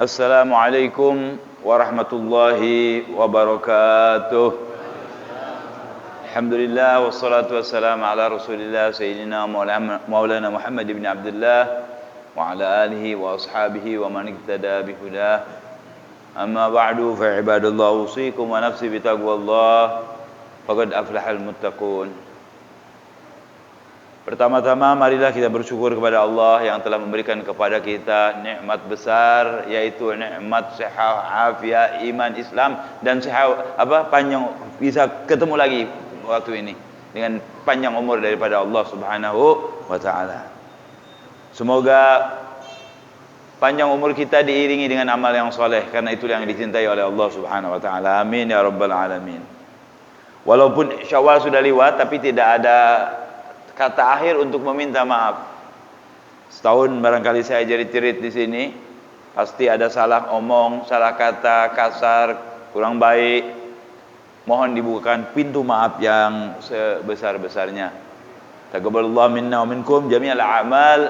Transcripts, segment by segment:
Assalamualaikum warahmatullahi wabarakatuh. Alhamdulillah wassalatu wassalamu ala Rasulillah sayyidina Maulana Muhammad ibn Abdullah wa ala alihi wa ashabihi wa man ihtada bihudah. Amma ba'du fa ibadallah, usikum wa nafsi bi taqwallah faqad aflahal muttaqun. Pertama-tama marilah kita bersyukur kepada Allah yang telah memberikan kepada kita nikmat besar, yaitu nikmat sehat, afiat, iman, Islam, dan sehat panjang, bisa ketemu lagi waktu ini dengan panjang umur daripada Allah Subhanahu wa taala. Semoga panjang umur kita diiringi dengan amal yang soleh, karena itu yang dicintai oleh Allah Subhanahu wa taala. Amin ya rabbal alamin. Walaupun Syawal sudah lewat, tapi tidak ada kata akhir untuk meminta maaf. Setahun barangkali saya jerit-jerit di sini, pasti ada salah omong, salah kata, kasar, kurang baik. Mohon dibukakan pintu maaf yang sebesar-besarnya. Taqabbalallahu minna wa minkum jami'al a'mal.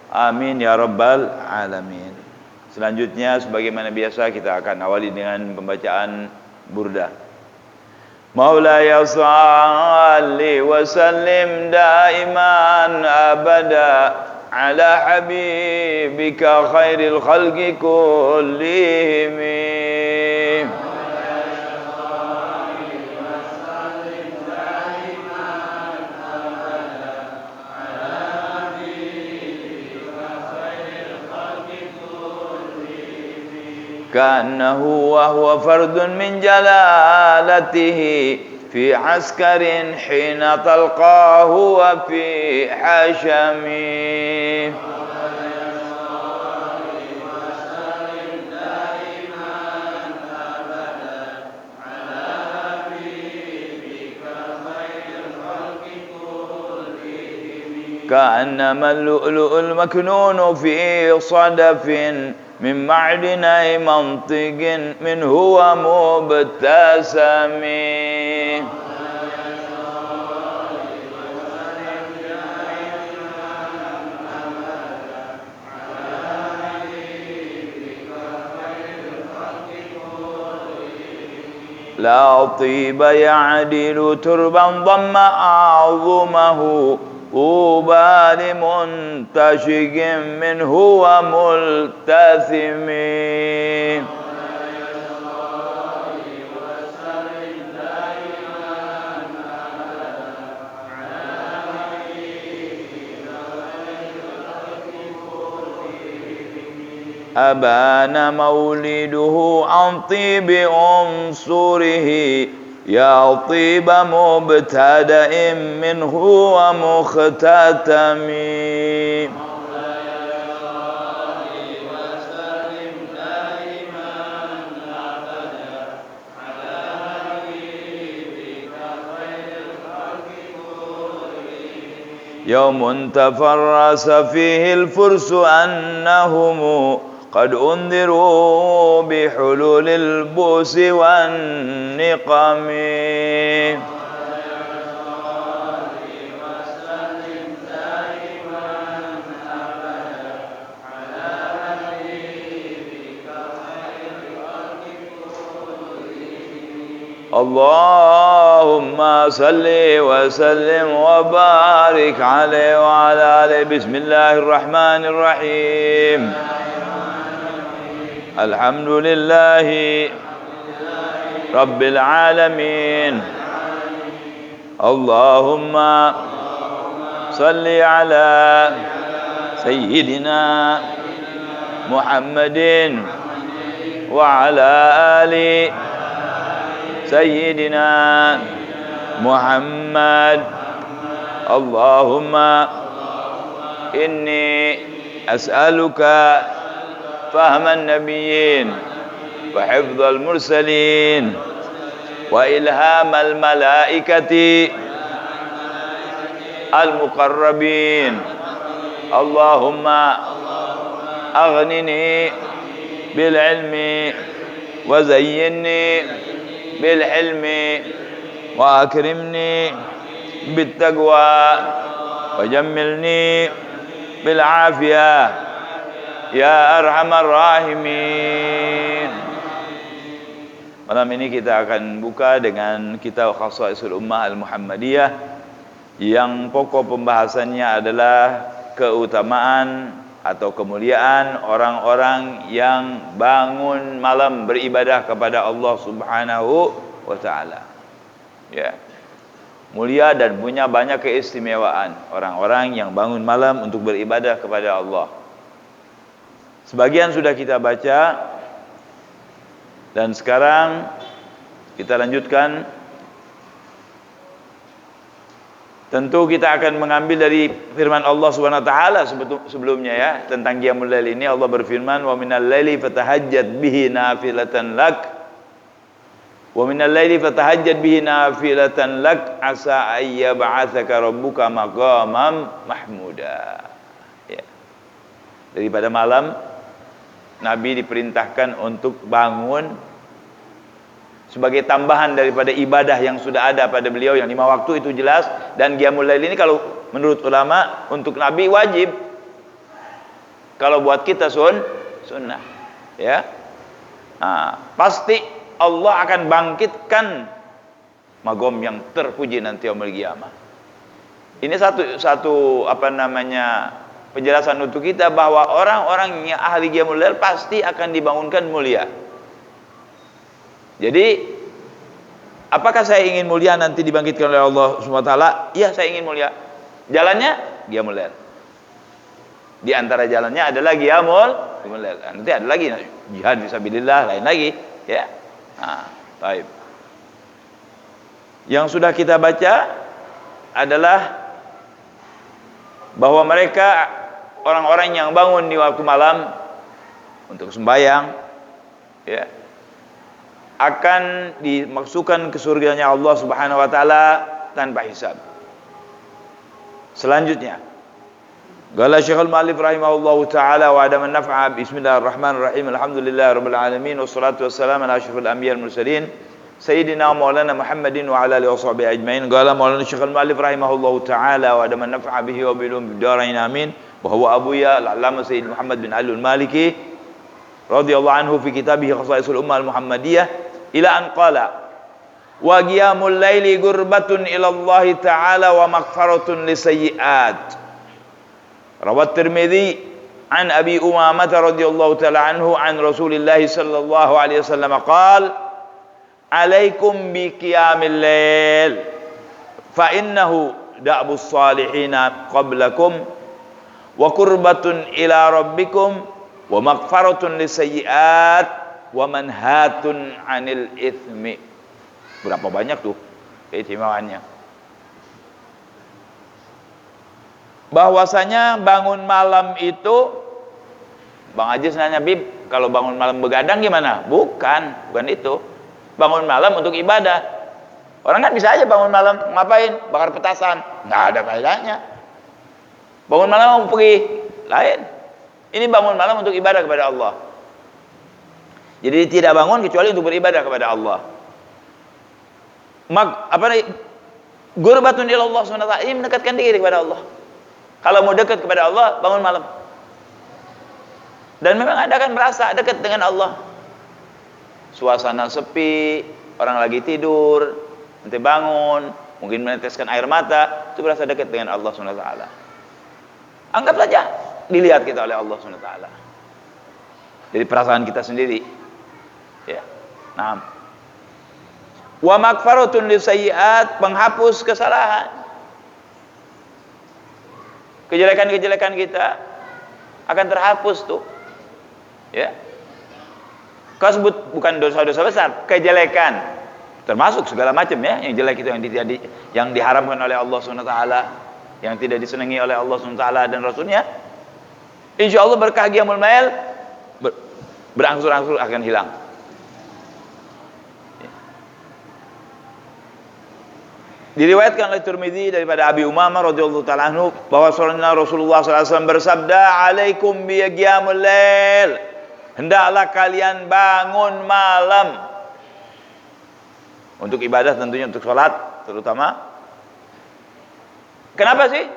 Amin ya rabbal alamin. Selanjutnya sebagaimana biasa kita akan awali dengan pembacaan burdah. Maulaya salli wa sallim daiman abada ala habibika khairil khalqi kullihim. كأنه وهو فرد من جلالته في عسكر حين تلقاه وفي حشمه. كأنما اللؤلؤ المكنون في صدف من معدن منطق من هو مبتسم. لا طيب يعدل تربا ضم أعظمه طوبى لمنتشق منه وملتثم. أبان مولده عن طيب أنصره يا طيب مبتدأ منه ومختتم. يوم تفرس فيه الفرس أنهم قد أنذروا بحلول البؤس والنقم. اللهم صل وسلم وبارك عليه وعلى آله. بسم الله الرحمن الرحيم. الحمد لله رب العالمين. اللهم صل على سيدنا محمد وعلى آل سيدنا محمد. اللهم إني أسألك فهم النبيين وحفظ المرسلين وإلهام الملائكة المقربين. اللهم أغنني بالعلم وزينني بالحلم وأكرمني بالتقوى وجملني بالعافية ya arhamar rahimin. Malam ini kita akan buka dengan kitab Khasaisul Ummah Al-Muhammadiyah yang pokok pembahasannya adalah keutamaan atau kemuliaan orang-orang yang bangun malam beribadah kepada Allah Subhanahu wa taala. Ya. Mulia dan punya banyak keistimewaan orang-orang yang bangun malam untuk beribadah kepada Allah. Sebagian sudah kita baca dan sekarang kita lanjutkan. Tentu kita akan mengambil dari firman Allah Subhanahu wa taala sebelumnya ya, tentang qiyamul lail ini. Allah berfirman, "Wa minal laili fatahajjat bihi nafilatan lak." Wa minal laili fatahajjat bihi nafilatan lak asa ay yab'atsaka rabbuka maqaman mahmuda. Ya. Daripada malam Nabi diperintahkan untuk bangun sebagai tambahan daripada ibadah yang sudah ada pada beliau yang 5 waktu itu jelas, dan qiyamul lail ini kalau menurut ulama untuk Nabi wajib, kalau buat kita sunnah ya. Pasti Allah akan bangkitkan magom yang terpuji nanti yaumul qiyamah. Ini satu penjelasan untuk kita bahwa orang-orang yang ahli qiyamul lail pasti akan dibangunkan mulia. Jadi apakah saya ingin mulia nanti dibangkitkan oleh Allah Subhanahu wa taala? Iya, saya ingin mulia. Jalannya qiyamul lail. Di antara jalannya adalah qiyamul lail. Nanti ada lagi jihad fisabilillah, lain lagi, ya. Baik. Yang sudah kita baca adalah bahwa mereka orang-orang yang bangun di waktu malam untuk sembahyang, ya, akan dimasukkan ke surganya Allah Subhanahu wa taala tanpa hisab. Selanjutnya, qala Syekhul Mu'allif rahimahullahu taala wa adaman naf'a bismillahirrahmanirrahim alhamdulillahirabbil alamin wassalatu wassalamu ala asyrofil anbiya'i wal mursalin sayyidina Maulana Muhammadin wa ala alihi washabihi ajmain. Qala Maulana Syekhul Mu'allif rahimahullahu taala wa adaman naf'a bihi wa bilum bidarain amin. Wa huwa abuya al-'allamah Sayyid Muhammad bin Ali al-Maliki radhiyallahu anhu fi kitabih Khasaisul Ummah Al-Muhammadiyah ila an qala wa qiyamul laili gurbatun ila Allah ta'ala wa maghfaratun lisayyi'at. Rawat Tirmidzi an Abi Umamah radhiyallahu ta'ala anhu an Rasulillah sallallahu alaihi wasallam qala alaikum bi qiyamil lail fa innahu da'bus salihina qablakum wa qurbatun ila rabbikum wa maghfaratun lisayyi'at wa manhatun 'anil itsmi. Berapa banyak tuh keistimewaannya. Bahwasanya bangun malam itu, Bang Ajis nanya, "Bib, kalau bangun malam begadang gimana?" Bukan itu. Bangun malam untuk ibadah. Orang kan bisa aja bangun malam ngapain? Bakar petasan. Enggak ada faedahnya. Bangun malam mau pergi lain. Ini bangun malam untuk ibadah kepada Allah. Jadi tidak bangun kecuali untuk beribadah kepada Allah. Gurbatun ila Allah Subhanahu wa taala, ini mendekatkan diri kepada Allah. Kalau mau dekat kepada Allah, bangun malam. Dan memang Anda akan merasa dekat dengan Allah. Suasana sepi, orang lagi tidur, nanti bangun, mungkin meneteskan air mata, itu berasa dekat dengan Allah Subhanahu wa taala. Anggap saja dilihat kita oleh Allah Subhanahu wa taala. Dari perasaan kita sendiri. Ya. Nah. Wa maghfaratun lisayyi'at, penghapus kesalahan. Kejelekan-kejelekan kita akan terhapus tuh. Ya. Kau sebut bukan dosa-dosa besar, kejelekan. Termasuk segala macam ya, yang jelek itu yang diharamkan oleh Allah Subhanahu wa taala, yang tidak disenangi oleh Allah Subhanahu wa taala dan Rasulnya. Insyaallah berkah qiyamul lail berangsur-angsur akan hilang. Diriwayatkan oleh Tirmidzi daripada Abi Umamah radhiyallahu ta'ala anhu bahwa Rasulullah sallallahu alaihi wasallam bersabda, "Alaikum bi qiyamul lail." Hendaklah kalian bangun malam untuk ibadah, tentunya untuk salat terutama. Kenapa sih?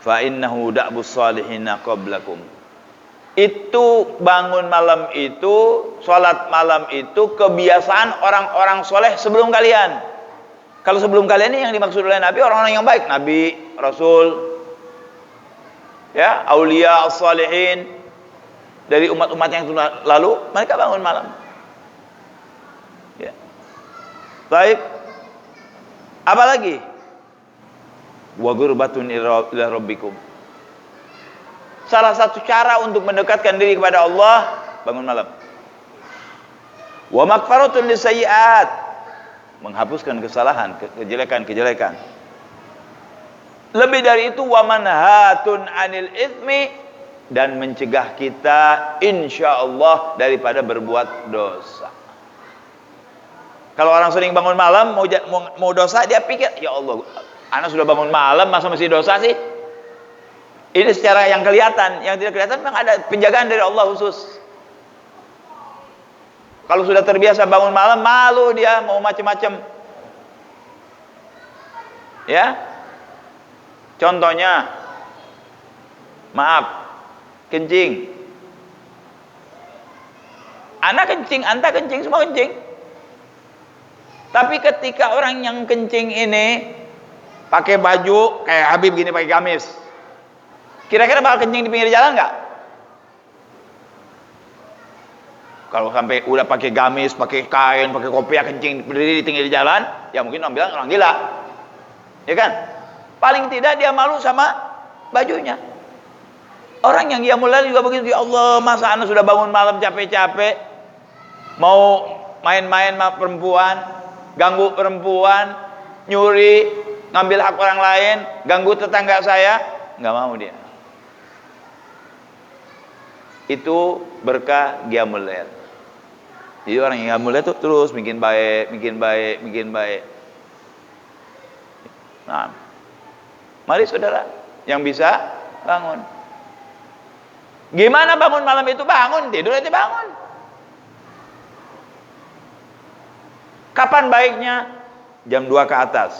Fa innahu da'bus salihina qablakum. Itu bangun malam itu, sholat malam itu kebiasaan orang-orang soleh sebelum kalian. Kalau sebelum kalian ini yang dimaksud oleh Nabi orang-orang yang baik, Nabi, Rasul, ya, aulia, as-salihin dari umat-umat yang lalu, mereka bangun malam. Ya. Baik. Apalagi? Wa ghurbatun ila rabbikum. Salah satu cara untuk mendekatkan diri kepada Allah, bangun malam. Wa maghfiratun lisayyi'at, menghapuskan kesalahan, kejelekan-kejelekan. Lebih dari itu, wa manhatun 'anil itsmi, dan mencegah kita insyaallah daripada berbuat dosa. Kalau orang sering bangun malam mau dosa, dia pikir, ya Allah, anak sudah bangun malam masa masih dosa sih? Ini secara yang kelihatan, yang tidak kelihatan memang ada penjagaan dari Allah khusus. Kalau sudah terbiasa bangun malam, malu dia mau macam-macam. Ya. Contohnya, maaf, kencing. Anak kencing, anta kencing, semua kencing. Tapi ketika orang yang kencing ini pakai baju kayak Habib gini, pakai gamis, kira-kira bakal kencing di pinggir jalan nggak? Kalau sampai udah pakai gamis, pakai kain, pakai kopiah, kencing berdiri di pinggir jalan, ya mungkin orang bilang orang gila, ya kan? Paling tidak dia malu sama bajunya. Orang yang qiyamul lail juga begitu. Ya Allah, masa anak sudah bangun malam capek-capek, mau main-main sama perempuan, ganggu perempuan, nyuri, ngambil hak orang lain, ganggu tetangga saya, nggak mau dia. Itu berkah qiyamul lail. Jadi orang yang qiyamul lail itu terus bikin baik. Nah, mari saudara yang bisa bangun. Gimana bangun malam itu? Bangun, tidur aja bangun. Kapan baiknya? Jam 2 ke atas.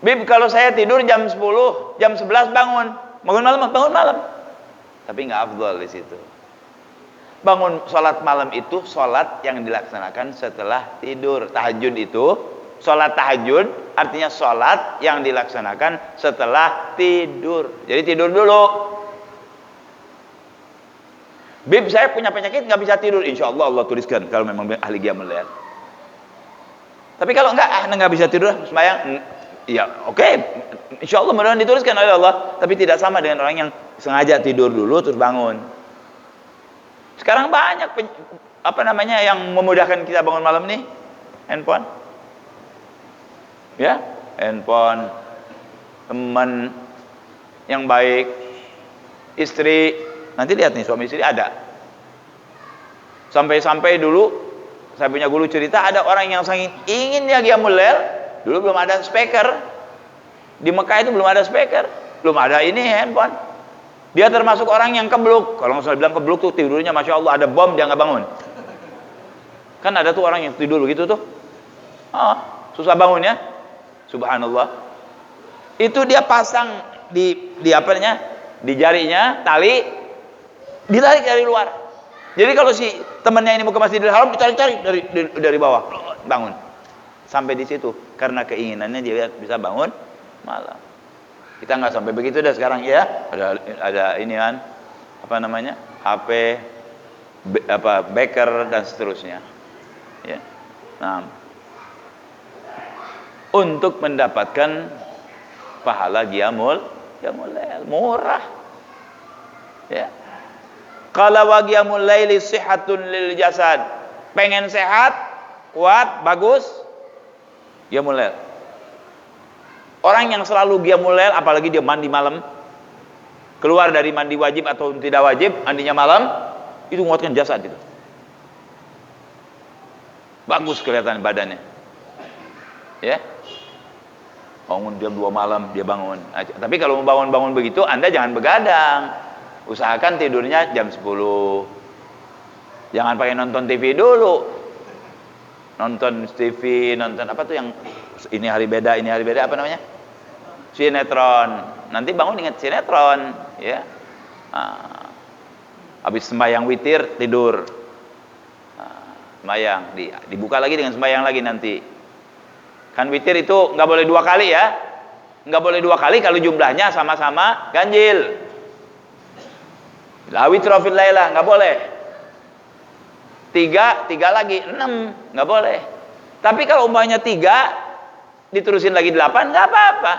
Bib, kalau saya tidur jam 10, jam 11 bangun. Bangun malam. Tapi nggak afdal di situ. Bangun sholat malam itu sholat yang dilaksanakan setelah tidur. Tahajud itu, sholat tahajud artinya sholat yang dilaksanakan setelah tidur. Jadi tidur dulu. Bib, saya punya penyakit nggak bisa tidur. Insya Allah Allah tuliskan kalau memang ahli qiyamul lail. Tapi kalau nggak bisa tidur, sembahyang, ya oke. Insya Allah mudah-mudahan dituliskan oleh Allah. Tapi tidak sama dengan orang yang sengaja tidur dulu terus bangun. Sekarang banyak yang memudahkan kita bangun malam nih, handphone, ya, handphone, teman yang baik, istri. Nanti lihat nih, suami istri ada. Sampai-sampai dulu saya punya guru cerita, ada orang yang sangat ingin dia qiyamul lail, dulu belum ada speaker. Di Mekah itu belum ada speaker, belum ada ini handphone. Dia termasuk orang yang kebluk. Kalau nggak salah bilang kebluk tuh tidurnya masya Allah, ada bom dia nggak bangun. Kan ada tuh orang yang tidur begitu tuh, susah bangun ya. Subhanallah. Itu dia pasang di jarinya tali, ditarik dari luar. Jadi kalau si temannya ini mau ke Masjidil Haram, ditarik-tarik dari bawah, bangun. Sampai di situ karena keinginannya dia bisa bangun malam. Kita nggak sampai begitu dah sekarang ya. Ada ini kan, HP, beker dan seterusnya. Ya. Nah, untuk mendapatkan pahala qiyamul lail murah. Ya. Qala wa qiyamul laili sihatun lil jasad. Pengen sehat, kuat, bagus, qiyamul lail. Orang yang selalu qiyamul lail, apalagi dia mandi malam, keluar dari mandi wajib atau tidak wajib, mandinya malam, itu menguatkan jasad itu. Bagus kelihatan badannya. Ya. Bangun jam 2 malam dia bangun. Tapi kalau mau bangun begitu, Anda jangan begadang. Usahakan tidurnya jam 10. Jangan pakai nonton TV dulu. Nonton TV, nonton apa tuh yang ini hari beda apa namanya? Sinetron. Nanti bangun ingat sinetron, ya. Habis sembahyang witir tidur. Sembahyang dibuka lagi dengan sembahyang lagi nanti. Kan witir itu nggak boleh 2 kali ya. Nggak boleh 2 kali kalau jumlahnya sama-sama ganjil. La witra fil lailah nggak boleh. 3 lagi 6 nggak boleh. Tapi kalau umpamanya 3 diterusin lagi 8 nggak apa-apa.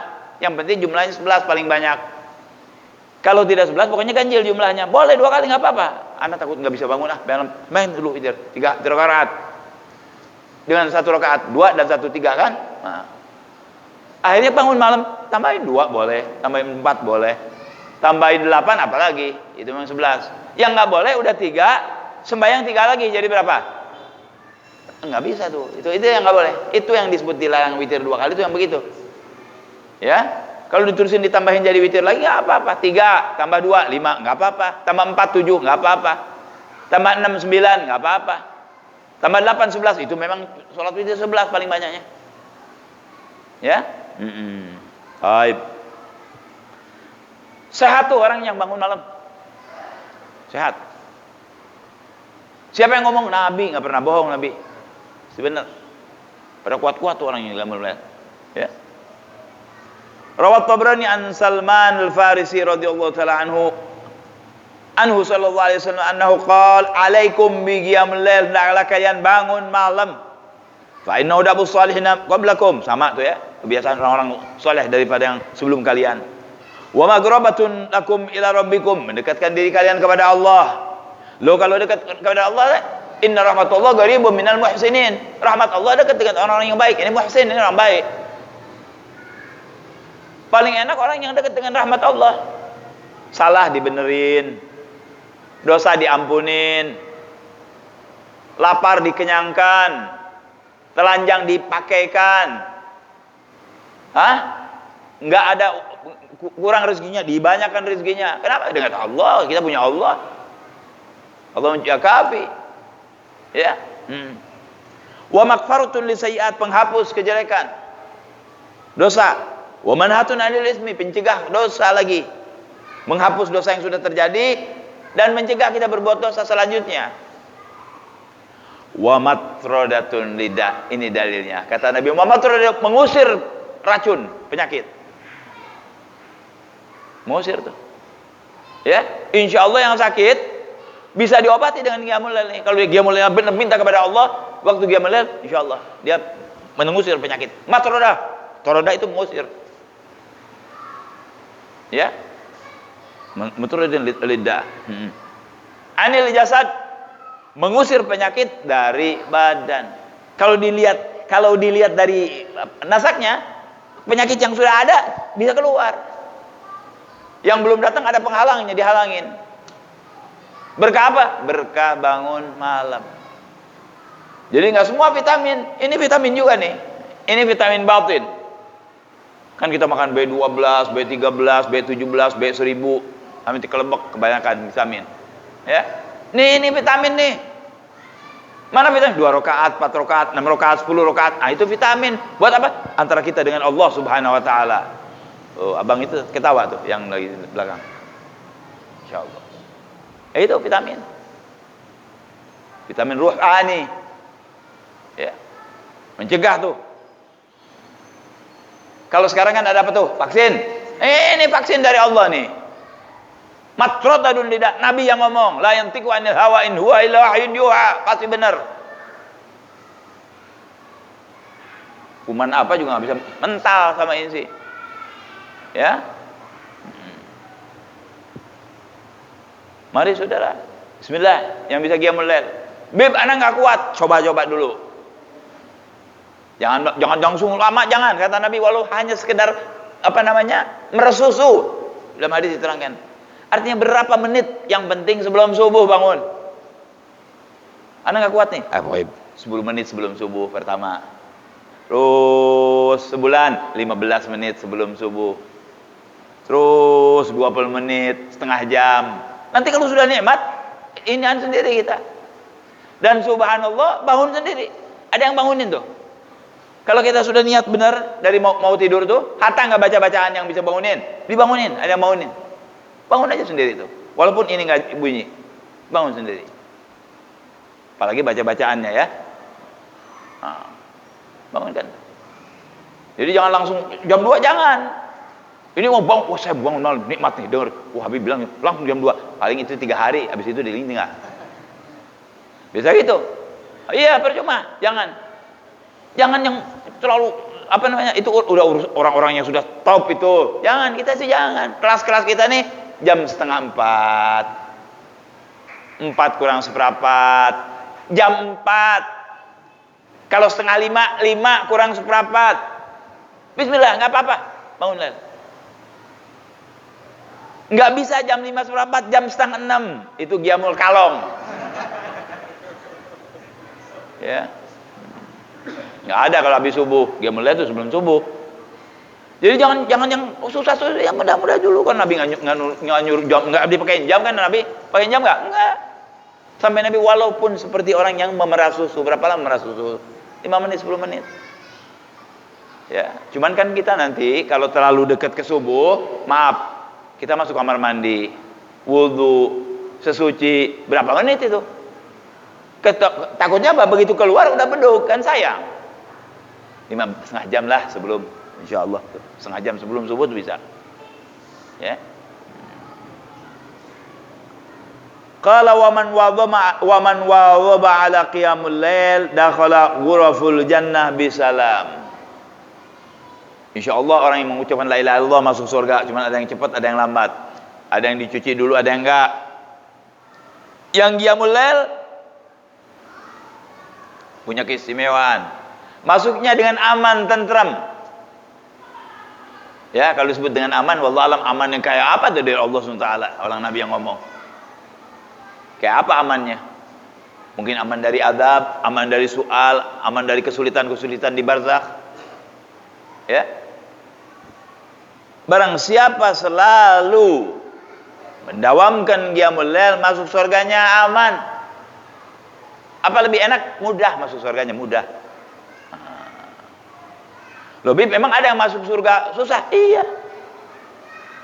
Yang penting jumlahnya 11 paling banyak. Kalau tidak 11 pokoknya ganjil jumlahnya. Boleh 2 kali nggak apa-apa. Anak takut nggak bisa bangun, main dulu witir 3 rakaat. Dengan 1 rakaat 2 dan 1 3 kan. Nah. Akhirnya bangun malam tambahin 2 boleh, tambahin 4 boleh, tambahin 8 apalagi. Itu memang 11. Yang nggak boleh udah 3 sembahyang 3 lagi jadi berapa? Nggak bisa tuh. Itu yang nggak boleh. Itu yang disebut dilarang witir 2 kali itu yang begitu. Ya. Kalau diterusin ditambahin jadi witir lagi nggak apa-apa. 3 tambah 2 5 nggak apa-apa. Tambah 4 7 nggak apa-apa. Tambah 6 9 nggak apa-apa. Tambah 8 11 itu memang sholat witir 11 paling banyaknya. Ya. Baik. Sehat tuh orang yang bangun malam. Sehat. Siapa yang ngomong? Nabi nggak pernah bohong Nabi. Sebenarnya. Pada kuat-kuat tuh orang yang bangun malam. Ya. Rawat Tabrani an Salman al-Farisi radhiyallahu taala anhu sallallahu alaihi wasallam annahu qala alaikum bi qiyamil lail, hendaklah kalian bangun malam. Fa innahu dabu salihina qablakum, sama tuh ya, kebiasaan orang-orang saleh daripada yang sebelum kalian. Wa maghrabatun lakum ila rabbikum, mendekatkan diri kalian kepada Allah. Lo kalau dekat kepada Allah, inna rahmatullah qaribun minal muhsinin. Rahmat Allah dekat dengan orang-orang yang baik. Ini muhsin, ini orang baik. Paling enak orang yang dekat dengan rahmat Allah. Salah dibenerin, dosa diampunin, lapar dikenyangkan, telanjang dipakaikan, nggak ada kurang rezekinya, dibanyakan rezekinya. Kenapa? Dengan Allah, kita punya Allah. Allah menjagafi. Ya. Wa maghfaratun lisayyi'at, penghapus kejelekan, dosa. Wa manhatun 'anil ismi, pencegah dosa lagi. Menghapus dosa yang sudah terjadi dan mencegah kita berbuat dosa selanjutnya. Wa matrodatun lidah, ini dalilnya. Kata Nabi Muhammad, mengusir racun, penyakit. Mengusir tuh. Ya, insyaallah yang sakit bisa diobati dengan qiyamul lail. Kalau dia qiyamul lail benar minta kepada Allah, waktu qiyamul lail insyaallah dia mengusir penyakit. Matrodah, toroda itu mengusir. Ya, mutrudin lidah. Anil jasad, mengusir penyakit dari badan. Kalau dilihat dari nasaknya, penyakit yang sudah ada bisa keluar. Yang belum datang ada penghalangnya, dihalangin. Berkah apa? Berkah bangun malam. Jadi nggak semua vitamin. Ini vitamin juga nih. Ini vitamin batin. Kan kita makan B12, B13, B17, B1000, sampai kelebek kebanyakan vitamin. Ya. Ini vitamin nih. Mana vitamin? 2 rakaat, 4 rakaat, 6 rakaat, 10 rakaat. Nah, itu vitamin. Buat apa? Antara kita dengan Allah Subhanahu wa taala. Oh, abang itu ketawa tuh yang lagi di belakang. Insyaallah. Itu vitamin. Vitamin ruhani. Ya. Mencegah tuh. Kalau sekarang kan ada apa tuh? Vaksin. Ini vaksin dari Allah nih. Matrodadun lidah. Nabi yang ngomong, la yantiqu anil hawa in huwa illa wahyun yuha. Pasti benar. Kuman apa juga nggak bisa mental sama ini sih. Ya. Mari saudara. Bismillah, yang bisa qiyamul lail. Bib, anak nggak kuat, coba-coba dulu. Jangan langsung lama, jangan, kata Nabi, walau hanya sekedar meresusu. Dalam hadis diterangkan. Artinya berapa menit yang penting sebelum subuh bangun. Anak nggak kuat nih. 10 menit sebelum subuh pertama. Terus sebulan 15 menit sebelum subuh. Terus 20 menit, setengah jam. Nanti kalau sudah nikmat, inian sendiri kita. Dan subhanallah bangun sendiri. Ada yang bangunin tuh. Kalau kita sudah niat benar dari mau tidur tuh, hatta nggak baca bacaan yang bisa bangunin, dibangunin, ada yang bangunin, bangun aja sendiri tuh. Walaupun ini nggak bunyi, bangun sendiri. Apalagi baca-bacaannya ya. Nah, bangunkan. Jadi jangan langsung jam 2, jangan. Ini mau bangun, wah saya bangun nikmat nih, denger. Wah Habib bilang langsung jam 2. Paling itu 3 hari, habis itu tinggal. Bisa gitu. Iya, percuma. Jangan yang terlalu apa namanya, itu udah orang-orang yang sudah top itu. Jangan, kita sih jangan. Kelas-kelas kita nih jam setengah 4, 4 kurang seperempat, jam 4. Kalau setengah 5, 5 kurang seperempat. Bismillah, nggak apa-apa, bangunlah. Nggak bisa jam 5 seperempat, jam setengah 6 itu Qiyamul Kalong. Ya, nggak ada kalau habis subuh. Qiyamul Lail itu sebelum subuh. Jadi jangan yang susah-susah, yang mudah-mudah dulu. Kan Nabi nggak nyuruh jam, nggak dipakein jam kan Nabi? Pakai jam nggak? Nggak. Sampai Nabi walaupun seperti orang yang memerah susu, berapa lama memerah susu? 5 menit, 10 menit. Ya, cuman kan kita nanti kalau terlalu dekat ke subuh, maaf, kita masuk kamar mandi, wudhu, sesuci, berapa menit itu? Takutnya apa? Begitu keluar udah beduk, kan sayang. 5,5 jam lah sebelum, insya Allah, setengah jam sebelum subuh itu bisa. Ya. Qala wa man wadhaba ala qiyamul lail dakhala ghuraful jannah bisalam. Insyaallah orang yang mengucapkan la ilaha illallah masuk surga. Cuma ada yang cepat, ada yang lambat. Ada yang dicuci dulu, ada yang enggak. Yang qiyamul lail punya keistimewaan. Masuknya dengan aman, tentram. Ya, kalau disebut dengan aman, wallahu alam aman yang kayak apa tuh dari Allah SWT. Orang Nabi yang ngomong. Kayak apa amannya? Mungkin aman dari adab, aman dari soal, aman dari kesulitan-kesulitan di barzakh. Ya. Barang siapa selalu mendawamkan qiyamul lail, masuk surganya aman. Apa lebih enak? Mudah masuk surganya, mudah. Lebih memang ada yang masuk surga susah? Iya.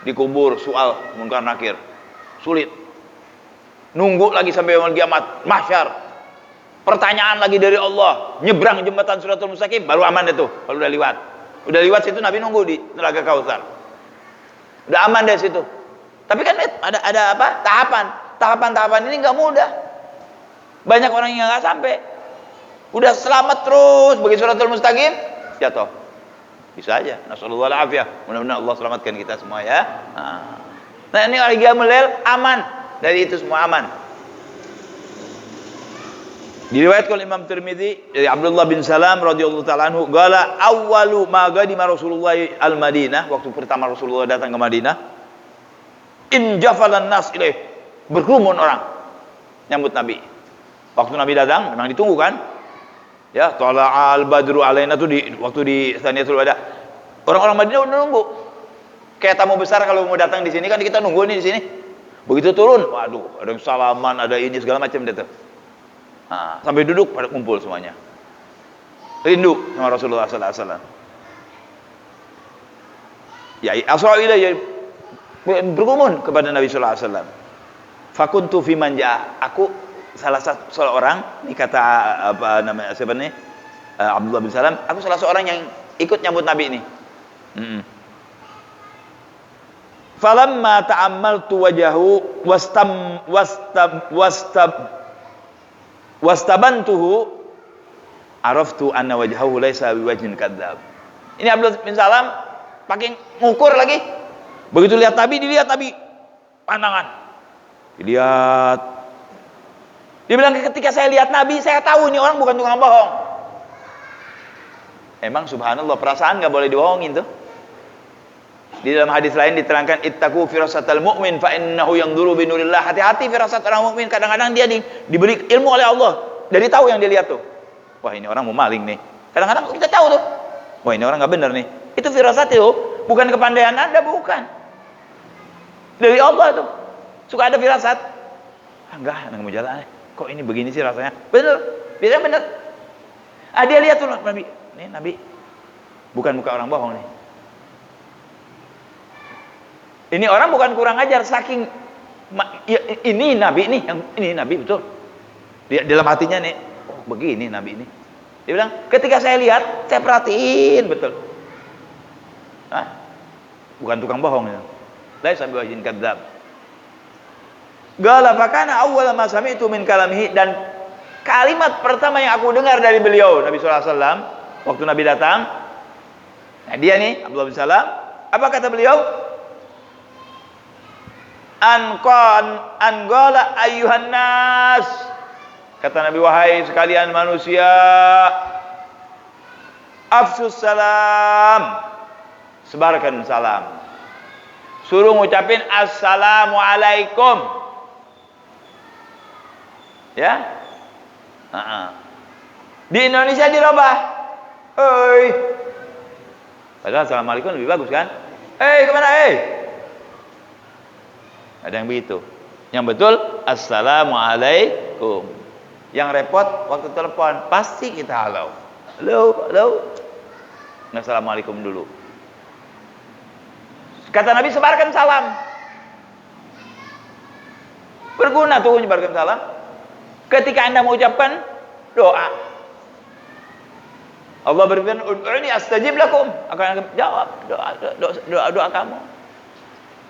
Dikubur, soal, munkar nakir. Sulit. Nunggu lagi sampai yaumul kiamat, mahsyar. Pertanyaan lagi dari Allah, nyebrang jembatan Siratul Mustaqim baru aman itu, kalau udah lewat. Udah lewat situ Nabi nunggu di Telaga Kautsar. Udah aman dari situ. Tapi kan ada apa? Tahapan ini nggak mudah. Banyak orang yang nggak sampai. Udah selamat terus begitu Siratul Mustaqim jatuh. Bisa aja. Nasallallahu alaihi wasallam. Mudah-mudahan Allah selamatkan kita semua ya. Nah, ini orang qiyamul lail aman. Dari itu semua aman. Diriwayatkan oleh Imam Tirmidzi dari Abdullah bin Salam radhiyallahu taala anhu, qala awwalu ma qadima Rasulullah al-Madinah, waktu pertama Rasulullah datang ke Madinah, injafalan nas ilaih, berkerumun orang nyambut Nabi. Waktu Nabi datang memang ditunggu kan? Ya, tala'al badru alaina tuh waktu di Saniyatul Wada. Orang-orang Madinah udah nunggu. Kayak tamu besar kalau mau datang di sini kan kita nunggu nih di sini. Begitu turun, waduh, ada yang salaman, ada ini segala macam deh tuh. Nah, sampai duduk pada kumpul semuanya. Rindu sama Rasulullah sallallahu alaihi wasallam. Ya, asra'ila ya berkerumun kepada Nabi sallallahu alaihi wasallam. Fakuntu fi man ja'a. Aku salah satu seorang, ini kata apa namanya siapa nih? Abdullah bin Salam, aku salah seorang yang ikut nyambut Nabi ini. Falamma ta'ammaltu wajahu wastabantuhu araftu anna wajhahu laysa biwajhin kadzab. Ini Abdullah bin Salam pakai ngukur lagi. Begitu lihat Nabi, dilihat Nabi pandangan. Dilihat. Dia bilang ketika saya lihat Nabi, saya tahu ini orang bukan tukang bohong. Emang subhanallah, perasaan enggak boleh dibohongin tuh. Di dalam hadis lain diterangkan ittaqu firasatal mu'min fa innahu yanzuru bi nurillah. Hati-hati firasat orang mukmin, kadang-kadang dia diberi ilmu oleh Allah. Dari tahu yang dia lihat tuh. Wah, ini orang mau maling nih. Kadang-kadang kita tahu tuh. Wah, ini orang enggak benar nih. Itu firasat itu, bukan kepandaian Anda, bukan. Dari Allah tuh. Suka ada firasat. Enggak mau jalan. Kok ini begini sih rasanya? Benar. Biasanya benar. Dia lihat tuh Nabi. Nih Nabi. Bukan muka orang bohong nih. Ini orang bukan kurang ajar, saking ya, ini Nabi nih, yang ini Nabi betul. Dia dalam hatinya nih, oh, begini Nabi ini. Dia bilang, ketika saya lihat, saya perhatiin betul. Hah? Bukan tukang bohong ya. Laisa biwajhin kadzab. Qala fakana awwala ma sami'tu min kalamihi, dan kalimat pertama yang aku dengar dari beliau Nabi sallallahu alaihi wasallam waktu Nabi datang. Nah, dia nih Abdullah bin Salam, apa kata beliau? An qala ayyuhan nas. Kata Nabi, wahai sekalian manusia, afsus salam, sebarkan salam. Suruh ngucapin assalamualaikum. Ya. Di Indonesia dirubah. Hei. Padahal assalamualaikum lebih bagus kan? Hei, kemana hei? Ada yang begitu. Yang betul assalamualaikum. Yang repot waktu telepon pasti kita halo. Halo. Nggak assalamualaikum dulu. Kata Nabi, sebarkan salam. Berguna tuh menyebarkan salam. Ketika Anda mengucapkan doa, Allah berfirman, "Ud'uni astajib lakum." Akan jawab doa kamu.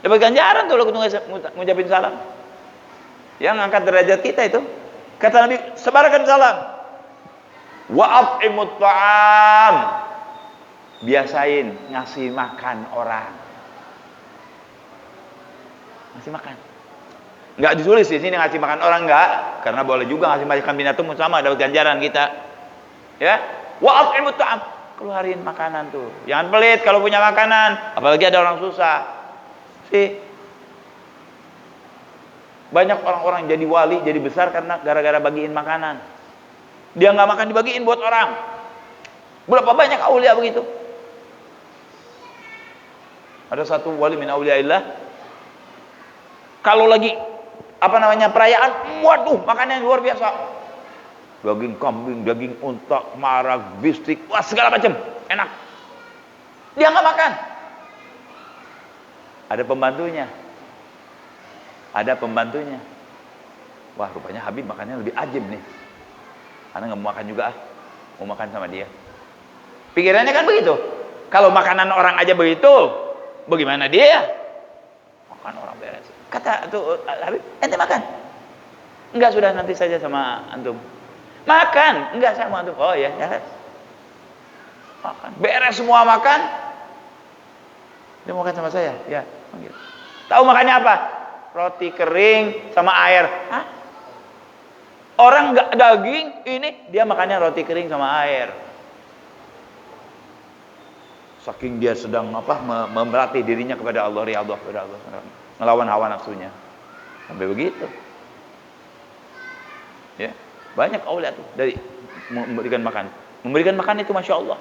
Dapat ganjaran tuh kalau ngucapin salam. Yang angkat derajat kita itu. Kata Nabi, sebarkan salam. Wa at'imut ta'am. Biasain ngasih makan orang. Ngasih makan. Enggak ditulis di sini ngasih makan orang, enggak, karena boleh juga ngasih makan binatang sama, dapat ganjaran kita. Ya. Wa at'imut ta'am. Keluarin makanan tuh. Jangan pelit kalau punya makanan, apalagi ada orang susah. Banyak orang-orang jadi wali, jadi besar karena gara-gara bagiin makanan. Dia nggak makan dibagiin buat orang. Berapa banyak aulia begitu? Ada satu wali min auliaillah, kalau lagi perayaan, waduh, makanan luar biasa. Daging kambing, daging unta, marag, bistik, wah segala macam, enak. Dia nggak makan. Ada pembantunya. Wah, rupanya Habib makannya lebih ajib nih. Karena nggak mau makan juga, mau makan sama dia. Pikirannya kan begitu. Kalau makanan orang aja begitu, bagaimana dia? Makan orang beres. Kata tuh Habib, ente makan? Enggak, sudah nanti saja sama antum. Makan? Enggak, sama antum. Oh ya, ya. Makan. Beres semua makan. Dia mau makan sama saya, ya. Gitu. Tahu makannya apa? Roti kering sama air. Hah? Orang nggak daging, ini dia makannya roti kering sama air. Saking dia sedang memeratih dirinya kepada Allah, riyadhah kepada Allah, ngelawan hawa nafsunya. Sampai begitu. Ya, banyak aulia tuh dari memberikan makan. Memberikan makan itu masya Allah,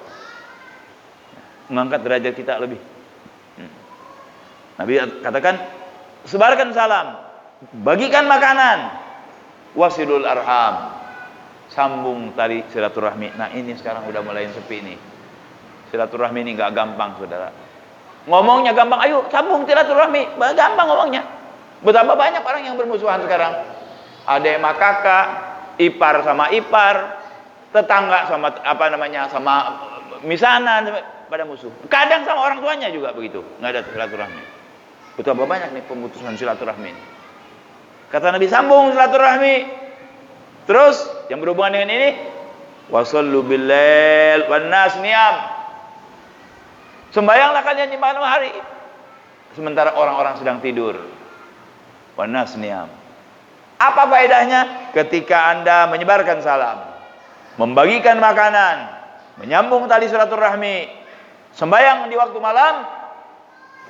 mengangkat derajat kita lebih. Nabi katakan, sebarkan salam, bagikan makanan, wasilul arham, sambung tali silaturahmi. Nah ini sekarang udah mulai sepi nih. Silaturahmi ini nggak gampang, saudara. Ngomongnya gampang, ayo sambung silaturahmi, gampang ngomongnya. Betapa banyak orang yang bermusuhan sekarang. Adek sama kakak, ipar sama ipar, tetangga sama sama misanan, pada musuh. Kadang sama orang tuanya juga begitu, nggak ada silaturahmi. Betapa banyak nih pemutusan silaturahmi ini. Kata Nabi, sambung silaturahmi. Terus yang berhubungan dengan ini, wasallu bil lail wan nas niyam. Sembayanglah kalian di malam hari sementara orang-orang sedang tidur. Wan nas niyam. Apa faedahnya? Ketika Anda menyebarkan salam, membagikan makanan, menyambung tali silaturahmi, sembayang di waktu malam,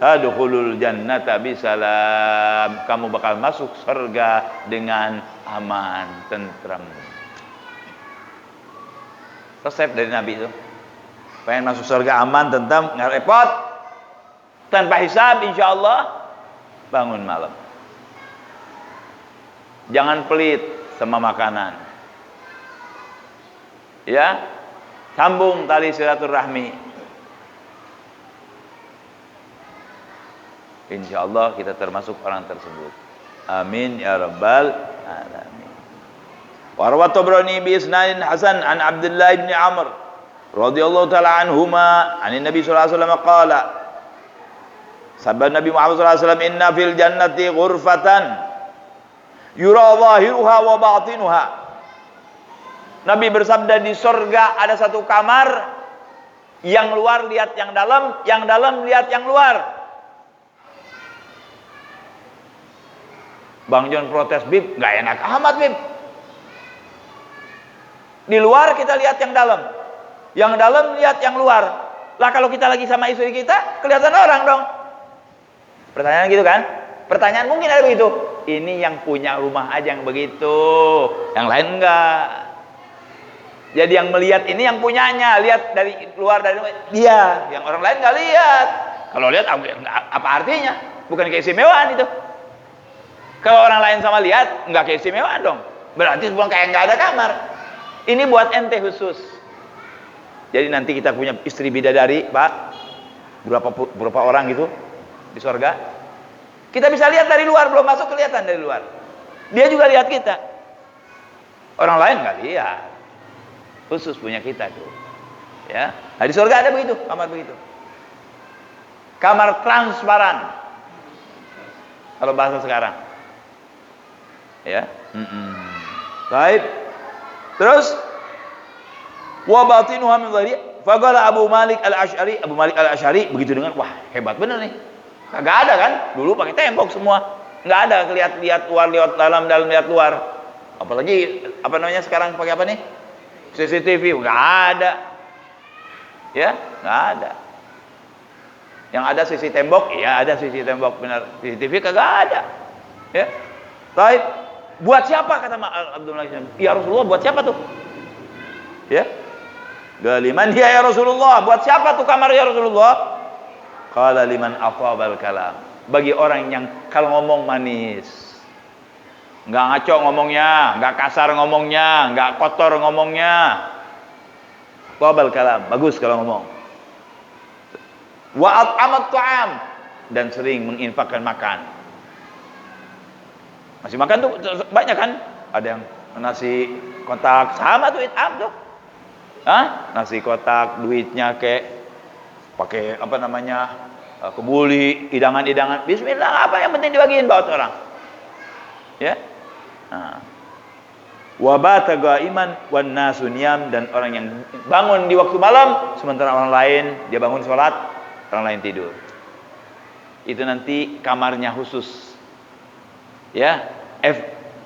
tadkhulul jannata bisalam, kamu bakal masuk surga dengan aman, tentram. Resep dari Nabi itu. Pengen masuk surga aman, tentram, nggak repot, tanpa hisab, insyaallah, bangun malam. Jangan pelit sama makanan. Ya, sambung tali silaturahmi. Insya Allah kita termasuk orang tersebut. Amin ya rabbal alamin. Wa rawat Tabrani bi isnadin hasan an Abdullah bin Amr radhiyallahu taala anhuma an Nabi sallallahu alaihi wasallam qala, sabda Nabi Muhammad sallallahu alaihi wasallam, inna fil jannati ghurfatan yura zahiruha wa batinuha. Nabi bersabda, di surga ada satu kamar, yang luar lihat yang dalam lihat yang luar. Bang John protes, Bib, nggak enak amat, Bib. Di luar kita lihat yang dalam lihat yang luar. Lah kalau kita lagi sama istri kita, kelihatan orang dong. Pertanyaan gitu kan? Pertanyaan mungkin ada begitu. Ini yang punya rumah aja yang begitu, yang lain enggak. Jadi yang melihat ini yang punyanya, lihat dari luar dari dia, yang orang lain nggak lihat. Kalau lihat apa artinya? Bukan keistimewaan itu. Kalau orang lain sama lihat, nggak keistimewaan dong. Berarti bukan kayak nggak ada kamar. Ini buat ente khusus. Jadi nanti kita punya istri bidadari, Pak. Berapa orang gitu di surga. Kita bisa lihat dari luar, belum masuk kelihatan dari luar. Dia juga lihat kita. Orang lain nggak lihat. Khusus punya kita tuh. Ya. Nah, di surga ada begitu, kamar begitu. Kamar transparan. Kalau bahasa sekarang. Ya. Baik. Terus wa batinuha min dhari faqala Abu Malik Al-Asy'ari begitu dengan, wah, hebat bener nih. Kagak ada kan? Dulu pakai tembok semua. Enggak ada lihat luar, lihat dalam lihat luar. Apalagi apa namanya sekarang pakai apa nih? CCTV, enggak ada. Ya, enggak ada. Yang ada sisi tembok, ya ada sisi tembok benar. CCTV kagak ada. Ya. Baik. Buat siapa kata Abdullah bin Amr? Ya Rasulullah, buat siapa tuh? Ya. Liman hiya ya Rasulullah? Buat siapa tuh kamar ya Rasulullah? Qala liman afdal kalam. Bagi orang yang kalau ngomong manis. Enggak ngaco ngomongnya, enggak kasar ngomongnya, enggak kotor ngomongnya. Afdal kalam, bagus kalau ngomong. Wa at'amat ta'am, dan sering menginfakkan makan. Masih makan tuh banyak kan? Ada yang nasi kotak sama tuh it'am tuh. Hah? Nasi kotak duitnya kayak pakai apa namanya? Kebuli, hidangan-hidangan. Bismillah, apa yang penting dibagiin buat orang. Ya. Nah. Wa bata qaiman wan nasu niyam, dan orang yang bangun di waktu malam sementara orang lain dia bangun sholat, orang lain tidur. Itu nanti kamarnya khusus. Ya,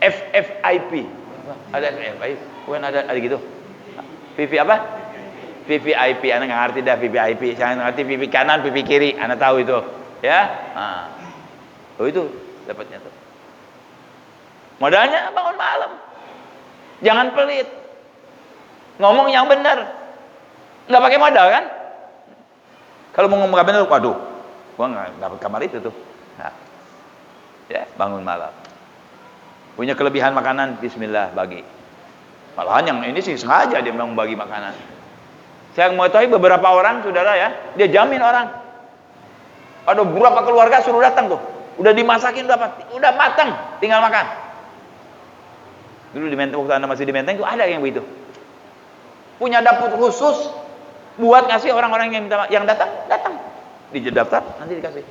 FFIP. Ada FFIP. Bukan ada gitu. VV apa? VVIP. Anak nggak ngerti dah VVIP. Saya ngerti VV kanan, VV kiri. Anak tahu itu. Ya. Nah. Oh itu dapatnya tuh. Modalnya bangun malam. Jangan pelit. Ngomong yang benar. Nggak pakai modal kan? Kalau mau ngomong nggak benar, waduh, gua nggak dapat kamar itu tuh. Nah. Ya, bangun malam. Punya kelebihan makanan, bismillah bagi. Malahan yang ini sih sengaja dia memang bagi makanan. Saya mau tahu beberapa orang, saudara ya, dia jamin orang. Ada beberapa keluarga suruh datang tuh. Udah dimasakin, udah matang, tinggal makan. Dulu di Menteng, waktu Anda masih di Menteng tuh ada yang begitu. Punya dapur khusus buat ngasih orang-orang yang datang. Daftar, nanti dikasih.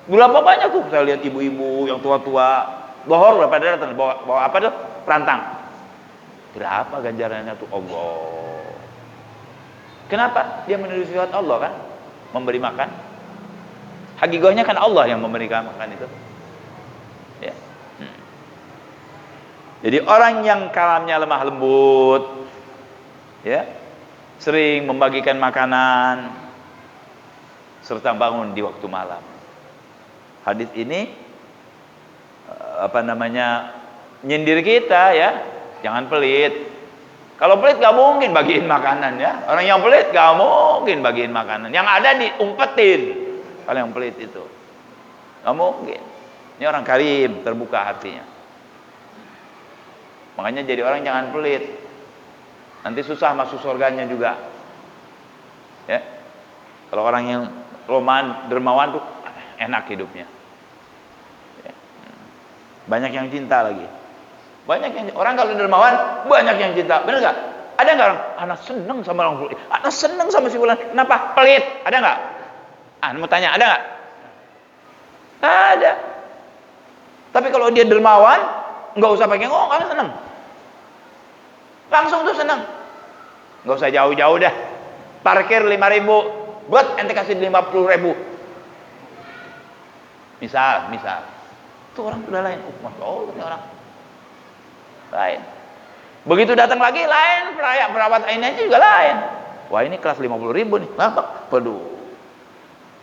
Berapa banyak tuh saya lihat ibu-ibu yang tua-tua, bohor berapa datang, bawa apa tuh? Rantang. Berapa ganjarannya tuh Allah. Kenapa? Dia meniru sifat Allah kan? Memberi makan. Hakikatnya kan Allah yang memberikan makan itu. Ya. Jadi orang yang kalamnya lemah lembut, ya, sering membagikan makanan, serta bangun di waktu malam. Hadis ini apa namanya nyindir kita ya, jangan pelit. Kalau pelit gak mungkin bagiin makanan ya. Orang yang pelit gak mungkin bagiin makanan. Yang ada diumpetin. Kalau yang pelit itu gak mungkin. Ini orang karim, terbuka hatinya. Makanya jadi orang jangan pelit. Nanti susah masuk surganya juga. Ya. Kalau orang yang dermawan tuh enak hidupnya. Ya. Banyak yang cinta lagi. Banyak yang orang kalau dermawan banyak yang cinta. Benar nggak? Ada nggak orang? Anak seneng sama orang fulan. Anak seneng sama si fulan. Kenapa? Pelit. Ada nggak? Mau tanya, ada nggak? Ada. Tapi kalau dia dermawan, nggak usah pakai ngomong, kan seneng. Langsung tuh seneng. Nggak usah jauh-jauh dah. Parkir 5.000, buat ente kasih 50.000. Misal. Itu orang sudah lain. Masya Allah, ini orang lain. Begitu datang lagi lain, perawat ini aja juga lain. Wah, ini kelas 50.000 nih. Waduh.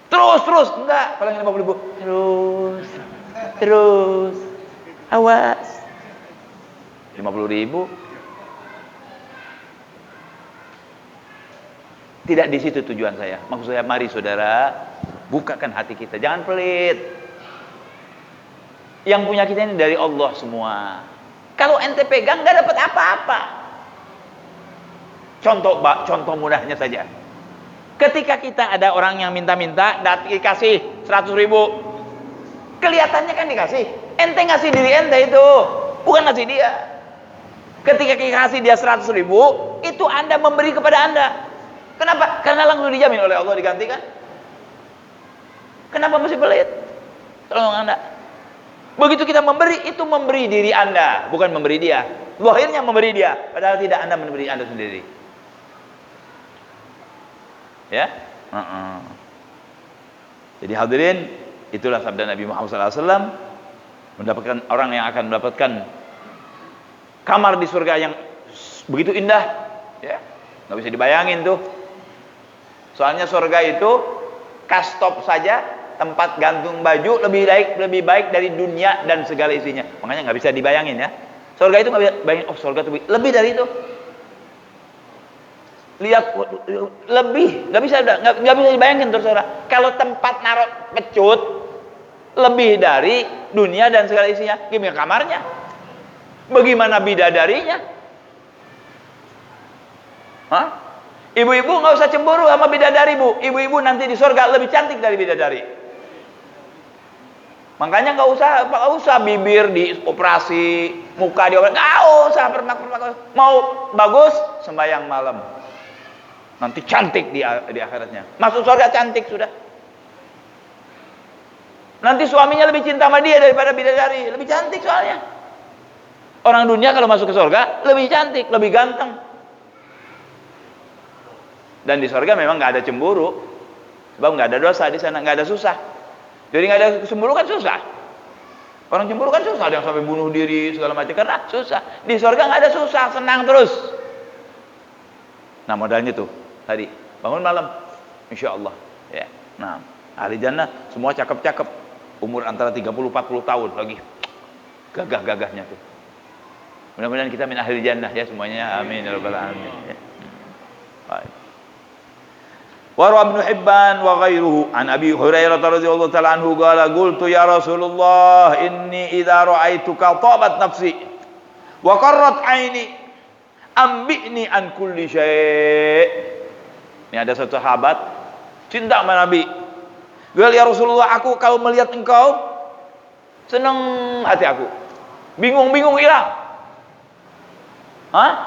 Terus enggak, kalau yang 50.000 terus awas. 50.000 tidak di situ tujuan saya. Maksud saya, mari saudara, bukakan hati kita, jangan pelit. Yang punya kita ini dari Allah semua. Kalau ente pegang nggak dapat apa-apa. Contoh mudahnya saja. Ketika kita ada orang yang minta-minta, dikasih 100.000, kelihatannya kan dikasih. Ente ngasih diri ente itu, bukan ngasih dia. Ketika kita kasih dia 100.000, itu Anda memberi kepada Anda. Kenapa? Karena langsung dijamin oleh Allah digantikan. Kenapa masih pelit? Tolong Anda. Begitu kita memberi, itu memberi diri Anda, bukan memberi dia. Akhirnya memberi dia, padahal tidak, Anda memberi Anda sendiri. Ya? Jadi hadirin, itulah sabda Nabi Muhammad SAW, mendapatkan orang yang akan mendapatkan kamar di surga yang begitu indah, ya, nggak bisa dibayangin tuh. Soalnya surga itu kastop saja, tempat gantung baju lebih baik dari dunia dan segala isinya. Makanya nggak bisa dibayangin ya. Surga itu nggak bisa bayangin. Oh, surga itu lebih dari itu. Lihat lebih, nggak bisa dibayangin terus saudara. Kalau tempat naruh pecut lebih dari dunia dan segala isinya, gimana kamarnya? Bagaimana bidadarinya? Hah? Ibu-ibu nggak usah cemburu sama bidadari, Bu. Ibu-ibu nanti di surga lebih cantik dari bidadari. Makanya nggak usah bibir dioperasi, muka dioperasi, nggak usah permak. Mau bagus sembahyang malam, nanti cantik di akhiratnya. Masuk surga cantik sudah. Nanti suaminya lebih cinta sama dia daripada bidadari, lebih cantik soalnya. Orang dunia kalau masuk ke surga lebih cantik, lebih ganteng. Dan di surga memang nggak ada cemburu, sebab nggak ada dosa di sana, nggak ada susah. Jadi nggak ada cemburu kan susah. Orang cemburu kan susah, ada yang sampai bunuh diri segala macam, karena susah. Di surga nggak ada susah, senang terus. Nah modalnya tuh tadi bangun malam, insya Allah. Ya. Nah ahli jannah semua cakep-cakep, umur antara 30-40 tahun lagi, gagah-gagahnya tuh. Mudah-mudahan kita min ahli jannah ya semuanya, amin ya rabbal alamin. Ya. Baik. Wa Ibnu Hibban wa ghairuhu an Abi Hurairah radhiyallahu ta'ala anhu qala qultu ya Rasulullah inni idza ra'aituka tabat nafsi wa qarrat 'aini ambini an kulli syai'. Ini ada satu sahabat cinta sama Nabi. Ya Rasulullah, aku kalau melihat engkau senang hati aku. Bingung hilang.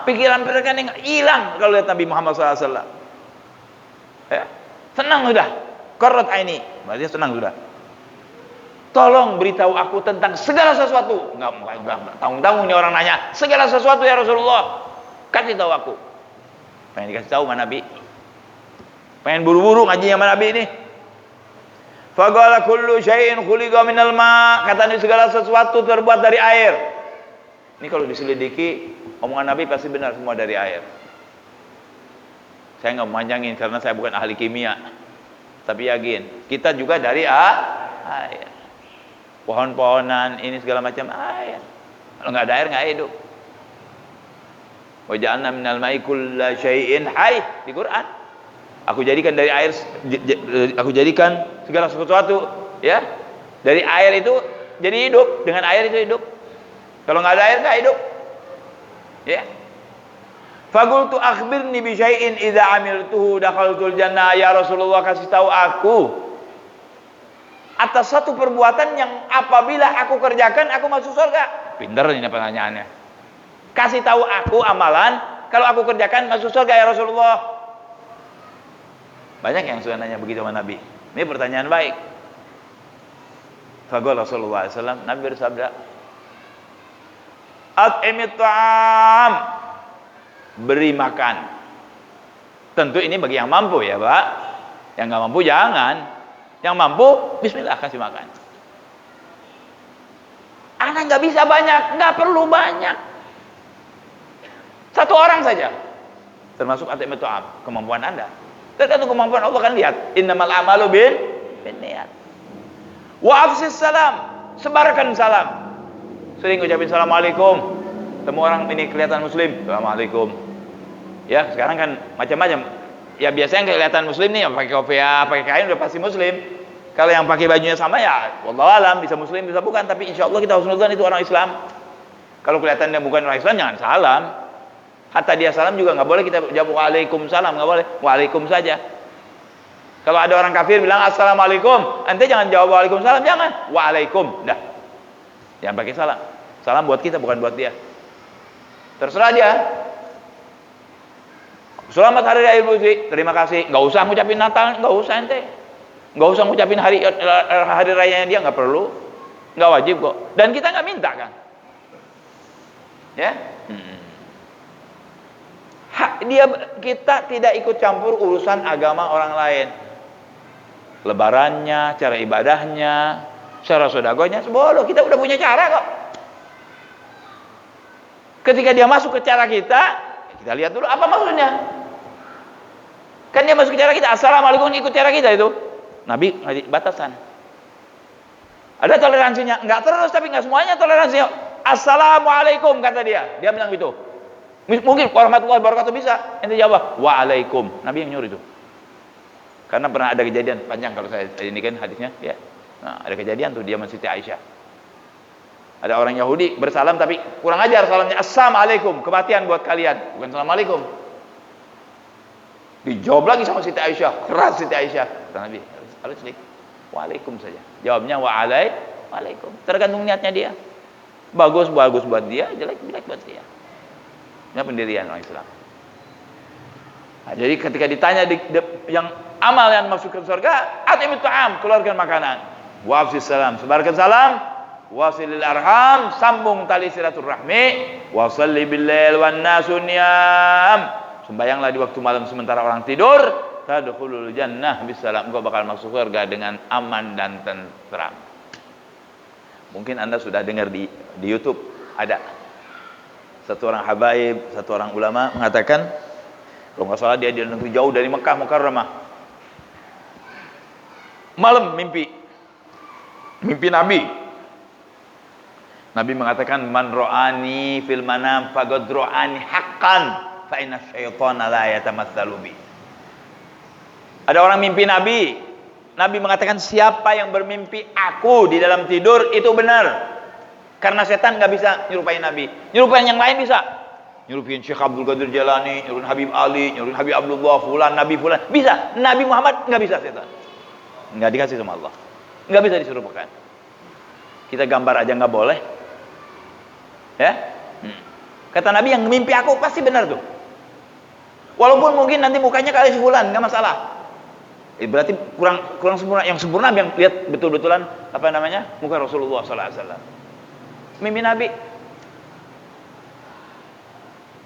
Pikiran hilang kalau lihat Nabi Muhammad SAW. Ya, senang sudah. Qarrat aini, berarti senang sudah. Tolong beritahu aku tentang segala sesuatu. Enggak tanggung-tanggung nih orang nanya. Segala sesuatu ya Rasulullah. Kasih tahu aku. Pengen dikasih tahu sama Nabi. Pengen buru-buru ngaji sama Nabi ini. Faqala kullu syai'in khuliqa minal ma. Kata Nabi segala sesuatu terbuat dari air. Ini kalau diselidiki omongan Nabi pasti benar, semua dari air. Saya nggak memanjangin karena saya bukan ahli kimia, tapi yakin kita juga dari air. Pohon-pohonan ini segala macam air. Kalau nggak ada air nggak hidup. Wa ja'alna minal ma'i kulla syai'in hayy di Quran. Aku jadikan dari air, aku jadikan segala sesuatu ya dari air itu jadi hidup. Dengan air itu hidup. Kalau nggak ada air nggak hidup. Ya. Faqultu akhbirni bi syai'in idza amiltuhu dakhaltul jannah. Ya Rasulullah, kasih tahu aku atas satu perbuatan yang apabila aku kerjakan aku masuk surga. Pinter ini pertanyaannya. Kasih tahu aku amalan, kalau aku kerjakan masuk surga ya Rasulullah. Banyak yang sudah nanya begitu sama Nabi. Ini pertanyaan baik. Faqala Rasulullah SAW, Nabi bersabda, at'imit ta'am, beri makan. Tentu ini bagi yang mampu ya Pak. Yang nggak mampu jangan. Yang mampu, bismillah kasih makan. Anak nggak bisa banyak, nggak perlu banyak. Satu orang saja. Termasuk at'imit ta'am, kemampuan Anda. Tergantung kemampuan Allah kan lihat. Innamal a'malu binniyat. Wa afsis salam, sebarkan salam. Sering ucapin assalamualaikum. Temu orang ini kelihatan muslim, assalamualaikum. Ya, sekarang kan macam-macam. Ya biasanya kelihatan muslim nih, pakai kopiah, pakai kain udah pasti muslim. Kalau yang pakai bajunya sama ya, wallahu alam, bisa muslim bisa bukan, tapi insya Allah kita husnudzan itu orang Islam. Kalau kelihatan dia bukan orang Islam jangan salam. Hatta dia salam juga nggak boleh kita jawab waalaikumsalam, nggak boleh, waalaikum saja. Kalau ada orang kafir bilang assalamualaikum, ente jangan jawab waalaikumsalam, jangan, waalaikum, dah. Jangan pakai salam. Salam buat kita bukan buat dia. Terserah dia. Selamat Hari Raya Idul Fitri, terima kasih. Nggak usah ngucapin Natal, nggak usah ente. Nggak usah ngucapin hari rayanya dia, nggak perlu, nggak wajib kok. Dan kita nggak minta kan, ya. Kita tidak ikut campur urusan agama orang lain. Lebarannya, cara ibadahnya, cara sedekahnya, sebodoh. Kita udah punya cara kok. Ketika dia masuk ke cara kita lihat dulu apa maksudnya. Kan dia masuk ke cara kita, assalamualaikum, ikut cara kita itu. Nabi ngasih batasan. Ada toleransinya, enggak terus tapi enggak semuanya toleransinya. Assalamualaikum kata dia. Dia bilang gitu. Mungkin warahmatullahi wabarakatuh bisa. Ente jawab waalaikum. Nabi yang nyuruh itu. Karena pernah ada kejadian panjang kalau saya ini kan hadisnya ya. Nah, ada kejadian tuh dia sama Siti Aisyah. Ada orang Yahudi bersalam tapi kurang ajar salamnya, assalamualaikum, kematian buat kalian, bukan assalamualaikum. Dijawab lagi sama Siti Aisyah, keras Siti Aisyah. Kata Nabi, harus sedikit, waalaikum saja. Jawabnya waalaikum. Tergantung niatnya dia. Bagus buat dia, jelek buat dia. Ini pendirian orang Islam. Nah, jadi ketika ditanya yang amal yang masuk ke surga, at'imit ta'am, keluarkan makanan. Wa afsis salam, sebarkan salam. Wasilil arham, sambung tali silaturahmi. Wasalli billail wan nasu niyam, sembayanglah di waktu malam sementara orang tidur. Tadkhulul jannah bisalam, engkau bakal masuk surga dengan aman dan tentram. Mungkin Anda sudah dengar di YouTube ada satu orang habaib, satu orang ulama mengatakan, kalau nggak salah dia di negeri jauh dari Mekah Mukarramah. Malam mimpi Nabi. Nabi mengatakan, man ro'ani fil manam faqad ro'ani haqqan fa inna syaitana la yatamatsalu bi. Ada orang mimpi Nabi. Nabi mengatakan, siapa yang bermimpi aku di dalam tidur itu benar. Karena setan nggak bisa nyerupain Nabi. Nyerupain yang lain bisa. Nyerupain Syekh Abdul Qadir Jalani, nyerupain Habib Ali, nyerupain Habib Abdullah fulan, Nabi fulan. Bisa. Nabi Muhammad nggak bisa setan. Nggak dikasih sama Allah. Nggak bisa diserupakan. Kita gambar aja nggak boleh. Ya. Kata Nabi, yang mimpi aku pasti benar tuh. Walaupun mungkin nanti mukanya kali sebulan, nggak masalah. Berarti kurang sempurna. Yang sempurna yang lihat betul-betulan apa namanya? Muka Rasulullah SAW. Mimpi Nabi.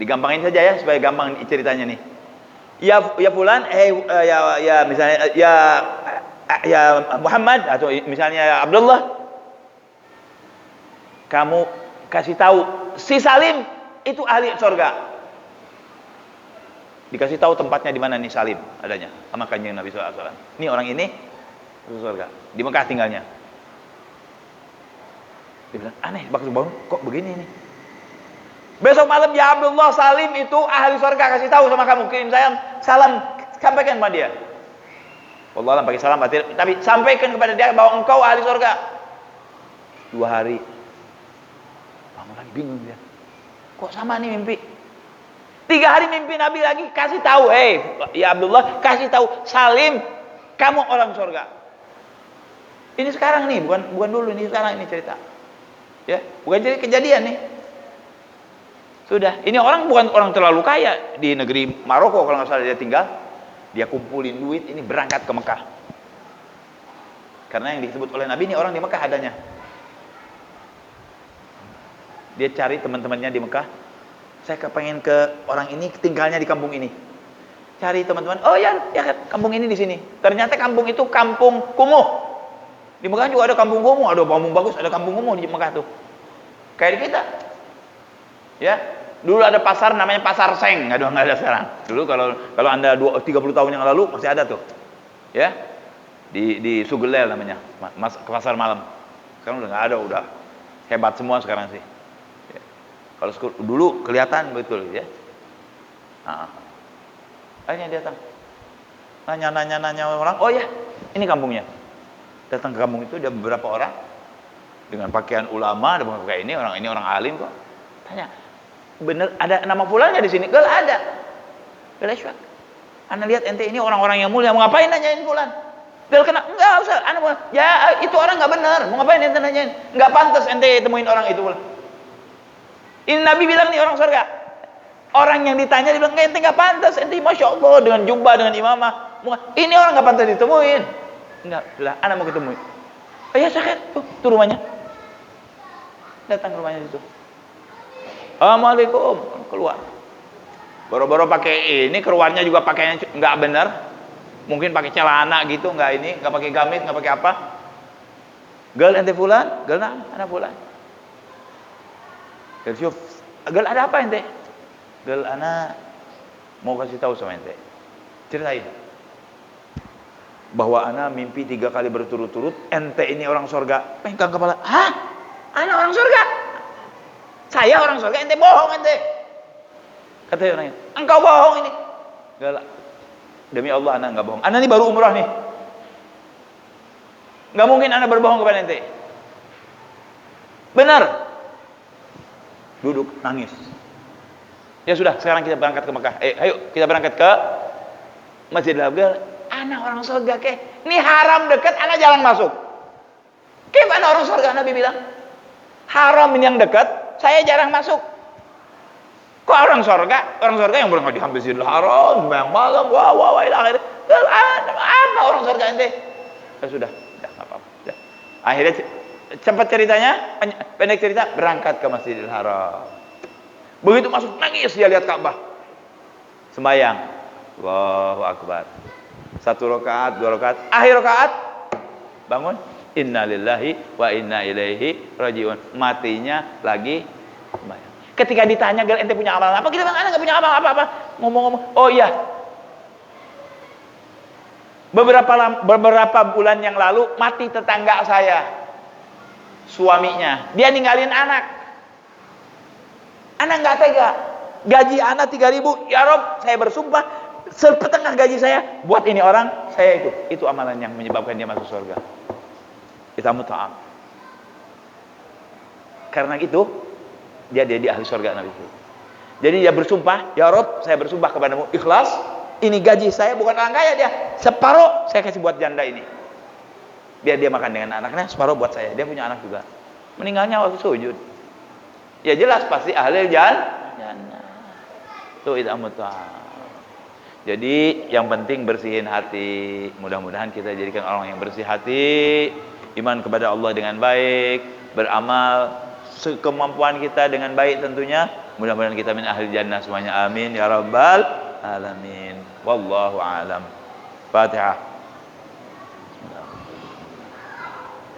Digampangin saja ya supaya gampang ceritanya nih. Ya fulan, ya misalnya ya Muhammad atau misalnya ya Abdullah. Kamu kasih tahu si Salim itu ahli surga. Dikasih tahu tempatnya di mana nih Salim adanya sama kanjeng Nabi SAW. Ini orang ini surga, di Mekah tinggalnya. Dia bilang, aneh, bangun kok begini nih. Besok malam ya Abdullah, Salim itu ahli surga, kasih tahu sama kamu, kirim salam, sampaikan sama dia. Wallah pakai salam tapi sampaikan kepada dia bahwa engkau ahli surga. 2 hari bangun lagi bingung dia. Kok sama nih mimpi? 3 hari mimpi Nabi lagi, kasih tahu, ya Abdullah, kasih tahu Salim, kamu orang surga. Ini sekarang nih, bukan dulu, ini sekarang ini cerita. Ya, bukan jadi kejadian nih. Sudah, ini orang bukan orang terlalu kaya di negeri Maroko kalau nggak salah dia tinggal. Dia kumpulin duit, ini berangkat ke Mekah. Karena yang disebut oleh Nabi ini orang di Mekah adanya. Dia cari teman-temannya di Mekah. Saya kepengen ke orang ini, tinggalnya di kampung ini. Cari teman-teman, oh ya kampung ini di sini. Ternyata kampung itu kampung kumuh. Di Mekah juga ada kampung kumuh, ada kampung bagus, ada kampung kumuh di Mekah tuh. Kayak di kita. Ya, dulu ada pasar namanya Pasar Seng, nggak ada sekarang. Dulu kalau Anda 30 tahun yang lalu masih ada tuh. Ya. Di Sugelel namanya, pasar malam. Sekarang udah nggak ada, udah hebat semua sekarang sih. Ya. Kalau dulu kelihatan betul ya. Nah. Akhirnya datang. Nanya orang, oh ya, ini kampungnya. Datang ke kampung itu ada beberapa orang dengan pakaian ulama, ada pakai ini orang alim kok. Tanya, bener ada nama fulan nggak di sini? Gak ada. Gak ada. Anda lihat ente ini orang-orang yang mulia, mau ngapain nanyain fulan? Gak kena, enggak usah. Ya itu orang nggak benar, mau ngapain ente nanyain? Nggak pantas ente temuin orang itu. Ini Nabi bilang nih orang surga. Orang yang ditanya dia bilang ente nggak pantas, ente masya Allah dengan jubah dengan imamah. Ini orang nggak pantas ditemuin. Enggak, sudah, anak mau ketemu. Oh ya sakit, tuh rumahnya. Datang ke rumahnya itu. Assalamualaikum, keluar. Boro-boro pakai ini, keluarnya juga pakainya nggak benar. Mungkin pakai celana gitu, nggak pakai gamis, nggak pakai apa. Gal ente fulan, gal anak fulan. Gal syuf, gal ada apa ente? Gal anak mau kasih tahu sama ente. Ceritain. Bahwa ana mimpi 3 kali berturut-turut, ente ini orang surga. Pengkang kepala, hah? Ana orang surga? Saya orang surga, ente bohong ente. Kata orangnya, engkau bohong ini. Galak. Demi Allah ana enggak bohong. Ana ini baru umrah nih. Enggak mungkin ana berbohong kepada ente. Benar. Duduk nangis. Ya sudah, sekarang kita berangkat ke Mekah. Ayo kita berangkat ke Masjidil Haram. Anak orang surga ke, ini haram dekat, anak jarang masuk. Gimana orang surga? Nabi bilang, haram ini yang dekat, saya jarang masuk. Kok orang surga? Orang surga yang berangkat di Masjidil Haram, yang malam, wah, ilah. Apa orang surga ente? Ya sudah, nggak apa-apa. Akhirnya cepat ceritanya, pendek cerita, berangkat ke Masjidil Haram. Begitu masuk nangis dia lihat Ka'bah, sembahyang, Allahu Akbar. 1 rakaat, 2 rakaat, akhir rakaat bangun, innalillahi wa inna ilaihi rajiun. Matinya lagi sembahyang. Ketika ditanya, gal ente punya amal apa? Kita bilang, ana enggak punya amal apa-apa. Ngomong-ngomong, oh iya. Beberapa bulan yang lalu mati tetangga saya. Suaminya, dia ninggalin anak. Anak enggak tega. Gaji anak 3.000, ya Rob, saya bersumpah setengah gaji saya buat ini orang, saya itu amalan yang menyebabkan dia masuk surga. Itamu ta'am. Karena itu dia di ahli surga Nabi itu. Jadi dia bersumpah, ya Rob, saya bersumpah kepadamu ikhlas, ini gaji saya bukan orang kaya dia, separuh saya kasih buat janda ini. Biar dia makan dengan anaknya, separuh buat saya. Dia punya anak juga. Meninggalnya waktu sujud. Ya jelas pasti ahli jannah. Itu itamu ta'am. Jadi yang penting bersihin hati. Mudah-mudahan kita jadikan orang yang bersih hati, iman kepada Allah dengan baik, beramal sekemampuan kita dengan baik tentunya. Mudah-mudahan kita min ahli jannah semuanya. Amin ya rabbal alamin. Wallahu a'lam. Fatihah.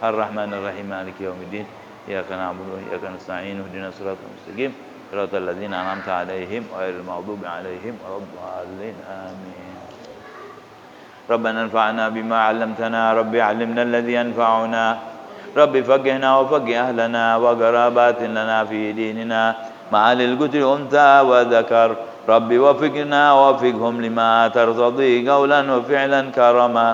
Ar-Rahmanir-Rahim. Maliki yaumiddin. Iyyaka na'budu wa iyyaka nasta'in. Ihdinas siratal mustaqim. صراط الذين أنعمت عليهم غير المغضوب عليهم ولا الضالين آمين. ربنا انفعنا بما علمتنا رب علمنا الذي ينفعنا رب فقهنا وفقه أهلنا وقرابات لنا في ديننا مع للقتل أنثى وذكر رب وفقنا وفقهم لما ترتضي قولا وفعلا كرما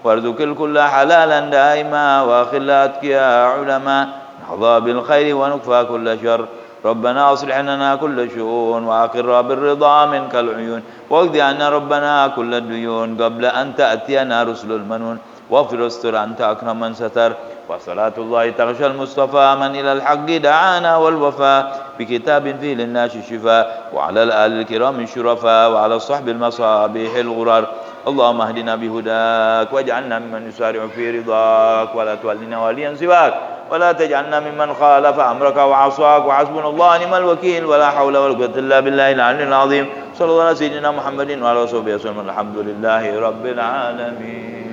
وارزق الكل حلالا دائما وأخل أتقياء علما نحظى بالخير ونكفى كل شر ربنا أصلح لنا كل شؤون وأقر بالرضا منك العيون واقض عنا ربنا كل الديون قبل أن تأتينا رسل المنون واغفر واستر أنت أكرم من ستر. وصلاة الله تغشى المصطفى من إلى الحق دعانا والوفاء بكتاب فيه للناس الشفاء وعلى الآل الكرام الشرفاء وعلى الصحب المصابيح الغرر. اللهم اهدنا بهداك واجعلنا ممن يسارع في رضاك ولا تولنا وليا سواك ولا تجعلنا ممن خالف أمرك وعصاك. وحسبنا الله ونعم الوكيل ولا حول ولا قوة إلا بالله العلي العظيم. صلى الله على سيدنا محمد وعلى آله وصحبه وسلم. الحمد لله رب العالمين.